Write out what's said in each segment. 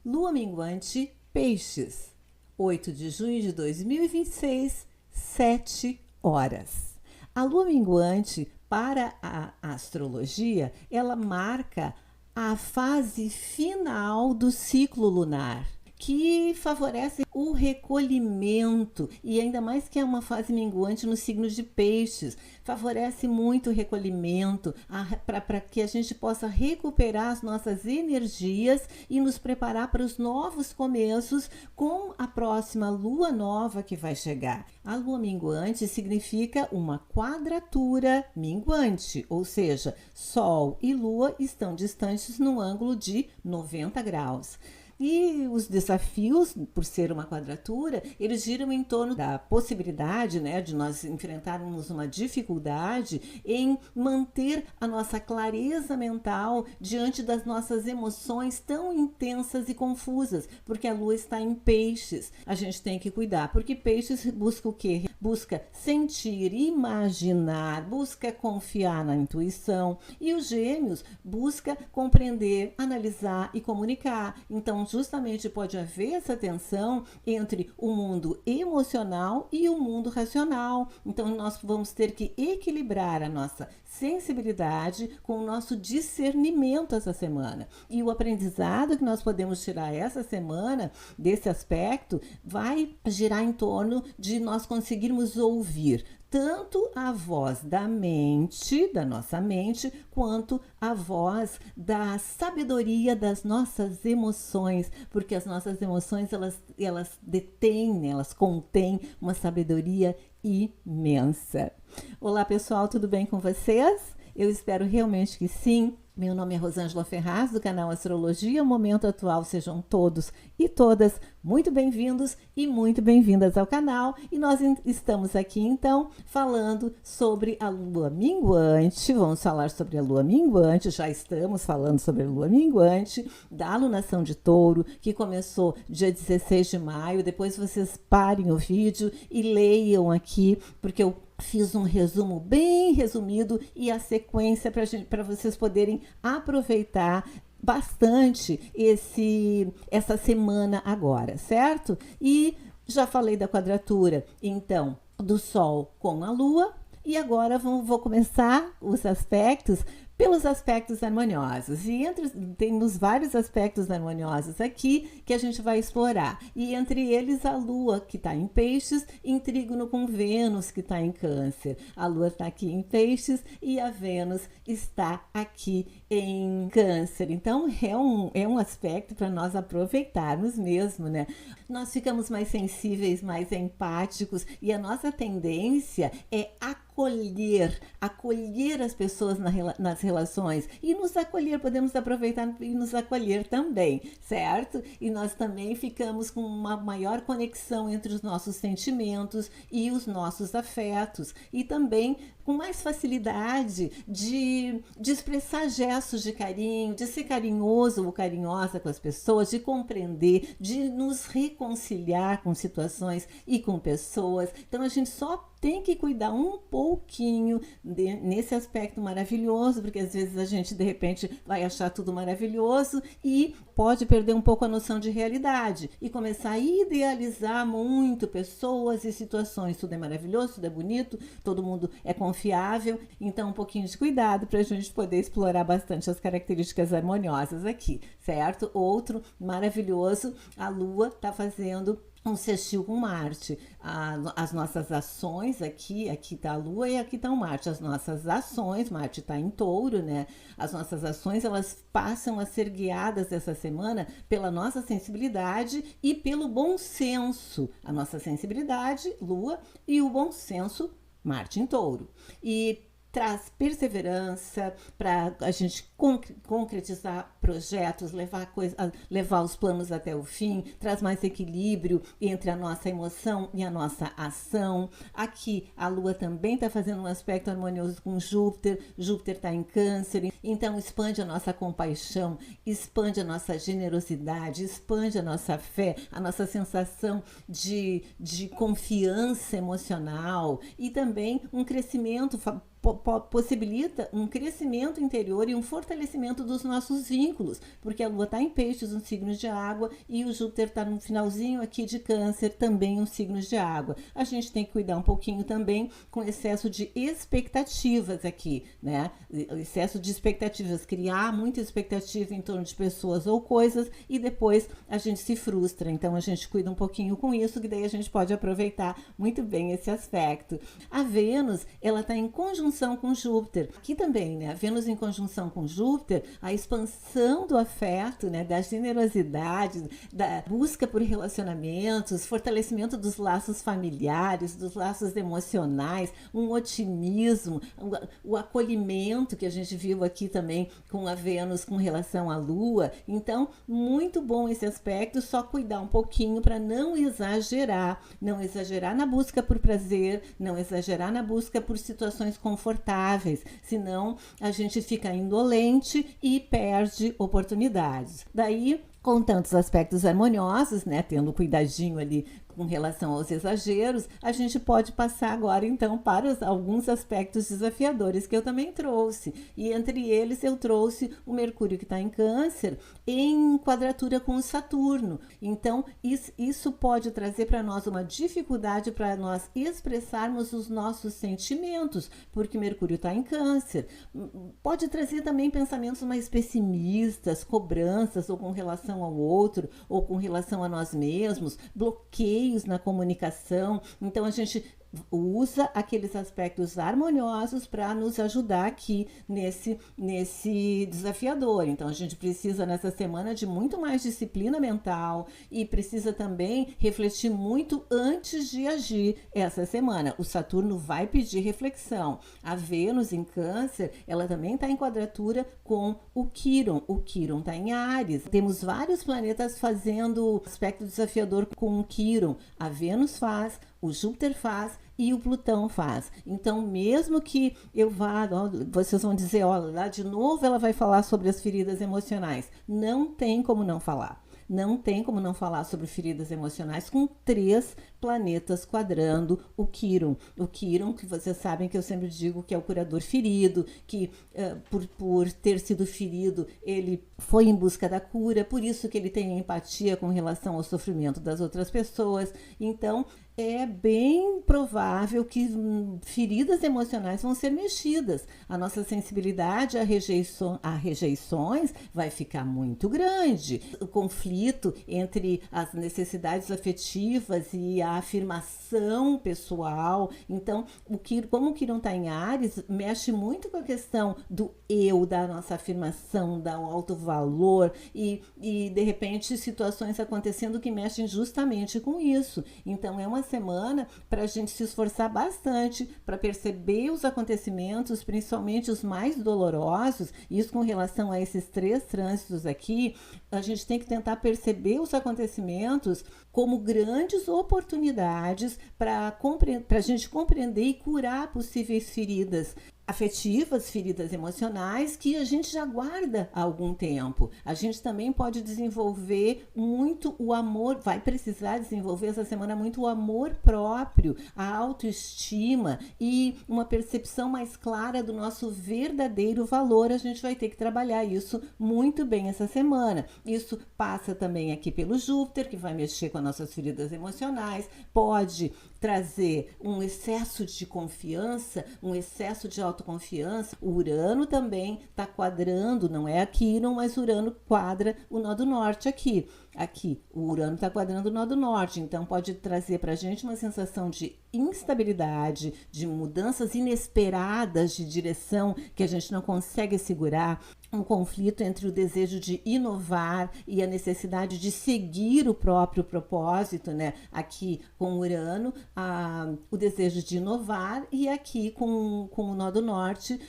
Lua minguante, Peixes, 8 de junho de 2026, 7 horas. A lua minguante, para a astrologia, ela marca a fase final do ciclo lunar, que favorece o recolhimento, e ainda mais que é uma fase minguante no signo de Peixes, favorece muito o recolhimento para que a gente possa recuperar as nossas energias e nos preparar para os novos começos com a próxima lua nova que vai chegar. A lua minguante significa uma quadratura minguante, ou seja, Sol e Lua estão distantes num ângulo de 90 graus. E os desafios, por ser uma quadratura, eles giram em torno da possibilidade, né, de nós enfrentarmos uma dificuldade em manter a nossa clareza mental diante das nossas emoções tão intensas e confusas, porque a lua está em Peixes. A gente tem que cuidar, porque Peixes busca o quê? Busca sentir, imaginar, busca confiar na intuição, e os Gêmeos busca compreender, analisar e comunicar. Então, justamente pode haver essa tensão entre o mundo emocional e o mundo racional. Então, nós vamos ter que equilibrar a nossa sensibilidade com o nosso discernimento essa semana. E o aprendizado que nós podemos tirar essa semana desse aspecto vai girar em torno de nós conseguirmos ouvir tanto a voz da mente, da nossa mente, quanto a voz da sabedoria das nossas emoções, porque as nossas emoções, elas detêm, né? Elas contêm uma sabedoria imensa. Olá, pessoal, tudo bem com vocês? Eu espero realmente que sim. Meu nome é Rosângela Ferraz, do canal Astrologia. O momento atual, sejam todos e todas muito bem-vindos e muito bem-vindas ao canal. E nós estamos aqui, então, falando sobre a lua minguante. Vamos falar sobre a lua minguante, já estamos falando sobre a lua minguante da alunação de Touro, que começou dia 16 de maio. Depois vocês parem o vídeo e leiam aqui, porque eu fiz um resumo bem resumido e a sequência para vocês poderem aproveitar bastante essa semana agora, certo? E já falei da quadratura, então, do Sol com a Lua, e agora vou começar os aspectos pelos aspectos harmoniosos. E temos vários aspectos harmoniosos aqui que a gente vai explorar. E entre eles a Lua, que está em Peixes, em trígono com Vênus, que está em Câncer. A Lua está aqui em Peixes e a Vênus está aqui em Câncer. Então é um aspecto para nós aproveitarmos mesmo, né? Nós ficamos mais sensíveis, mais empáticos, e a nossa tendência é acolher as pessoas nas relações, e nos acolher, podemos aproveitar e nos acolher também, certo? E nós também ficamos com uma maior conexão entre os nossos sentimentos e os nossos afetos, e também com mais facilidade de expressar gestos de carinho, de ser carinhoso ou carinhosa com as pessoas, de compreender, de nos reconciliar com situações e com pessoas. Então a gente só tem que cuidar um pouquinho nesse aspecto maravilhoso, porque às vezes a gente de repente vai achar tudo maravilhoso e pode perder um pouco a noção de realidade e começar a idealizar muito pessoas e situações. Tudo é maravilhoso, tudo é bonito, todo mundo é confiável. Então um pouquinho de cuidado para a gente poder explorar bastante as características harmoniosas aqui, certo? Outro maravilhoso, a Lua está fazendo um sextil com Marte. As nossas ações, aqui está a Lua e aqui está o Marte. As nossas ações, Marte está em Touro, né? As nossas ações, elas passam a ser guiadas essa semana pela nossa sensibilidade e pelo bom senso. A nossa sensibilidade, Lua, e o bom senso, Marte em Touro. E traz perseverança para a gente concretizar projetos, levar os planos até o fim, traz mais equilíbrio entre a nossa emoção e a nossa ação. Aqui a Lua também está fazendo um aspecto harmonioso com Júpiter está em Câncer, então expande a nossa compaixão, expande a nossa generosidade, expande a nossa fé, a nossa sensação de confiança emocional, e também um crescimento possibilita um crescimento interior e um fortalecimento dos nossos vínculos, porque a Lua está em Peixes, um signo de água, e o Júpiter está no finalzinho aqui de Câncer, também um signo de água. A gente tem que cuidar um pouquinho também com excesso de expectativas aqui, né? Excesso de expectativas, criar muita expectativa em torno de pessoas ou coisas e depois a gente se frustra. Então a gente cuida um pouquinho com isso, que daí a gente pode aproveitar muito bem esse aspecto. A Vênus, ela está em conjunção com Júpiter. Aqui também, né? A Vênus em conjunção com Júpiter, a expansão do afeto, né? Da generosidade, da busca por relacionamentos, fortalecimento dos laços familiares, dos laços emocionais, um otimismo, o acolhimento que a gente viu aqui também com a Vênus com relação à Lua. Então, muito bom esse aspecto, só cuidar um pouquinho para não exagerar na busca por prazer, não exagerar na busca por situações confortáveis, senão a gente fica indolente e perde oportunidades. Daí, com tantos aspectos harmoniosos, né, tendo cuidadinho ali com relação aos exageros, a gente pode passar agora então para alguns aspectos desafiadores que eu também trouxe. E entre eles eu trouxe o Mercúrio que está em Câncer em quadratura com o Saturno. Então isso pode trazer para nós uma dificuldade para nós expressarmos os nossos sentimentos, porque Mercúrio está em Câncer. Pode trazer também pensamentos mais pessimistas, cobranças ou com relação ao outro, ou com relação a nós mesmos, bloqueios na comunicação. Então a gente usa aqueles aspectos harmoniosos para nos ajudar aqui nesse desafiador. Então a gente precisa nessa semana de muito mais disciplina mental e precisa também refletir muito antes de agir essa semana. O Saturno vai pedir reflexão. A Vênus em Câncer, ela também está em quadratura com o Quirón. O Quirón está em Áries. Temos vários planetas fazendo aspecto desafiador com o Quirón. A Vênus faz, o Júpiter faz e o Plutão faz. Então, mesmo que eu vá, vocês vão dizer, olha, lá de novo ela vai falar sobre as feridas emocionais. Não tem como não falar. Não tem como não falar sobre feridas emocionais com 3 planetas quadrando o Quirón. O Quirón, que vocês sabem que eu sempre digo que é o curador ferido, que por ter sido ferido, ele foi em busca da cura, por isso que ele tem empatia com relação ao sofrimento das outras pessoas. Então, é bem provável que feridas emocionais vão ser mexidas. A nossa sensibilidade a rejeições vai ficar muito grande. O conflito entre as necessidades afetivas e a afirmação pessoal. Então, como o Quirón está em Áries, mexe muito com a questão do eu, da nossa afirmação, do alto valor e de repente, situações acontecendo que mexem justamente com isso. Então, é uma semana para a gente se esforçar bastante para perceber os acontecimentos, principalmente os mais dolorosos. Isso com relação a esses 3 trânsitos aqui, a gente tem que tentar perceber os acontecimentos como grandes oportunidades para a gente compreender e curar possíveis feridas afetivas, feridas emocionais que a gente já guarda há algum tempo. A gente também pode desenvolver muito o amor, vai precisar desenvolver essa semana muito o amor próprio, a autoestima e uma percepção mais clara do nosso verdadeiro valor. A gente vai ter que trabalhar isso muito bem essa semana. Isso passa também aqui pelo Júpiter, que vai mexer com as nossas feridas emocionais, pode trazer um excesso de confiança, um excesso de autoconfiança. O Urano também está quadrando, não é a Quirón, mas Urano quadra o nó do norte aqui. Aqui, o Urano está quadrando o nó do norte, então pode trazer para a gente uma sensação de instabilidade, de mudanças inesperadas de direção que a gente não consegue segurar, um conflito entre o desejo de inovar e a necessidade de seguir o próprio propósito, né? Aqui com Urano, o desejo de inovar, e aqui com o nó do norte,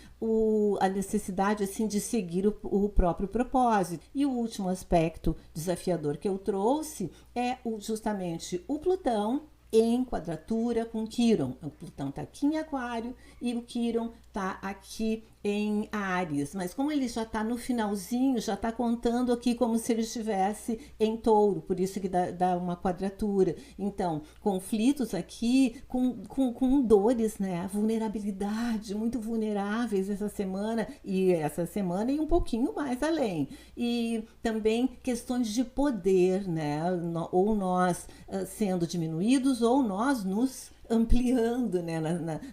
a necessidade assim de seguir o próprio propósito. E o último aspecto desafiador que eu trouxe é justamente o Plutão em quadratura com Quirón. O Plutão está aqui em Aquário e o Quirón está aqui em Áries, mas como ele já está no finalzinho, já está contando aqui como se ele estivesse em Touro, por isso que dá uma quadratura. Então, conflitos aqui com dores, né? Vulnerabilidade, muito vulneráveis essa semana e um pouquinho mais além. E também questões de poder, né? Ou nós sendo diminuídos ou nós nos ampliando, né,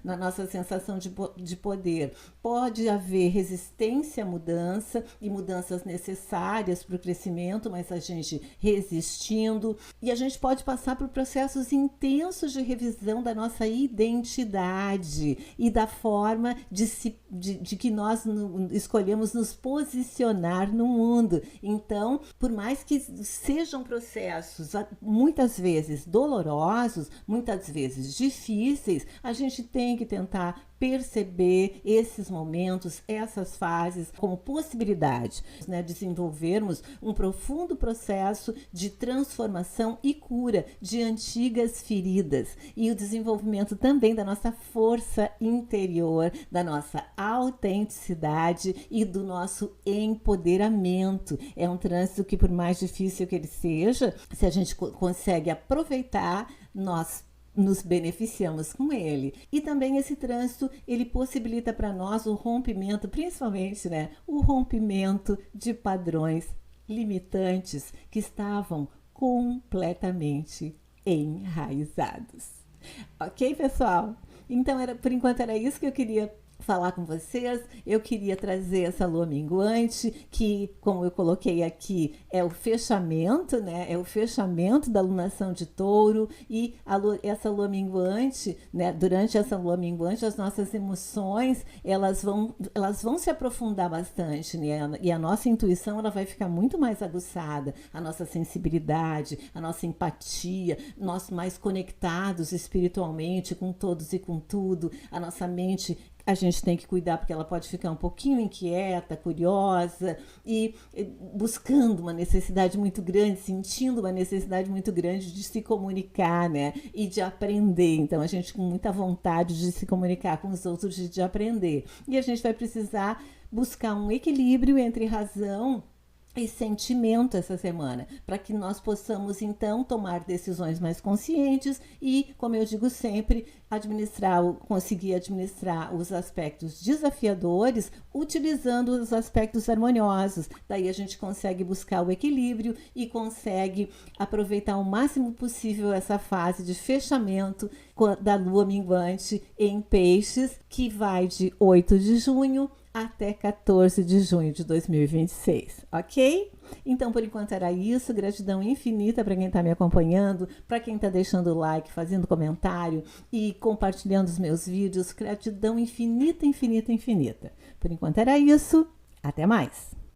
na nossa sensação de poder. Pode haver resistência à mudança e mudanças necessárias para o crescimento, mas a gente resistindo. E a gente pode passar por processos intensos de revisão da nossa identidade e da forma de que nós escolhemos nos posicionar no mundo. Então, por mais que sejam processos muitas vezes dolorosos, muitas vezes difíceis, a gente tem que tentar perceber esses momentos, essas fases como possibilidade, né, desenvolvermos um profundo processo de transformação e cura de antigas feridas e o desenvolvimento também da nossa força interior, da nossa autenticidade e do nosso empoderamento. É um trânsito que, por mais difícil que ele seja, se a gente consegue aproveitar, nós nos beneficiamos com ele. E também esse trânsito, ele possibilita para nós o rompimento, principalmente, né, o rompimento de padrões limitantes que estavam completamente enraizados. Ok, pessoal? Então, por enquanto era isso que eu queria falar com vocês. Eu queria trazer essa lua minguante, que, como eu coloquei aqui, é o fechamento, né? É o fechamento da lunação de Touro. E essa lua minguante, né? Durante essa lua minguante, as nossas emoções, elas vão se aprofundar bastante, né? E a nossa intuição, ela vai ficar muito mais aguçada, a nossa sensibilidade, a nossa empatia, nós mais conectados espiritualmente com todos e com tudo, a nossa mente, a gente tem que cuidar porque ela pode ficar um pouquinho inquieta, curiosa e buscando uma necessidade muito grande, sentindo uma necessidade muito grande de se comunicar, né? E de aprender. Então, a gente com muita vontade de se comunicar com os outros e de aprender. E a gente vai precisar buscar um equilíbrio entre razão e sentimento essa semana, para que nós possamos então tomar decisões mais conscientes e, como eu digo sempre, conseguir administrar os aspectos desafiadores utilizando os aspectos harmoniosos. Daí a gente consegue buscar o equilíbrio e consegue aproveitar o máximo possível essa fase de fechamento da lua minguante em Peixes, que vai de 8 de junho até 14 de junho de 2026, ok? Então, por enquanto era isso. Gratidão infinita para quem está me acompanhando, para quem está deixando like, fazendo comentário e compartilhando os meus vídeos. Gratidão infinita, infinita, infinita. Por enquanto era isso. Até mais!